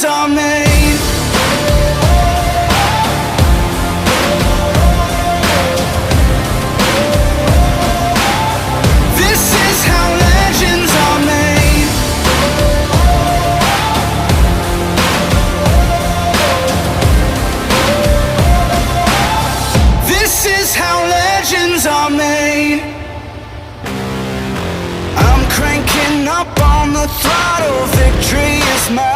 are made. This is how legends are made. This is how legends are made. I'm cranking up on the throttle, victory is mine.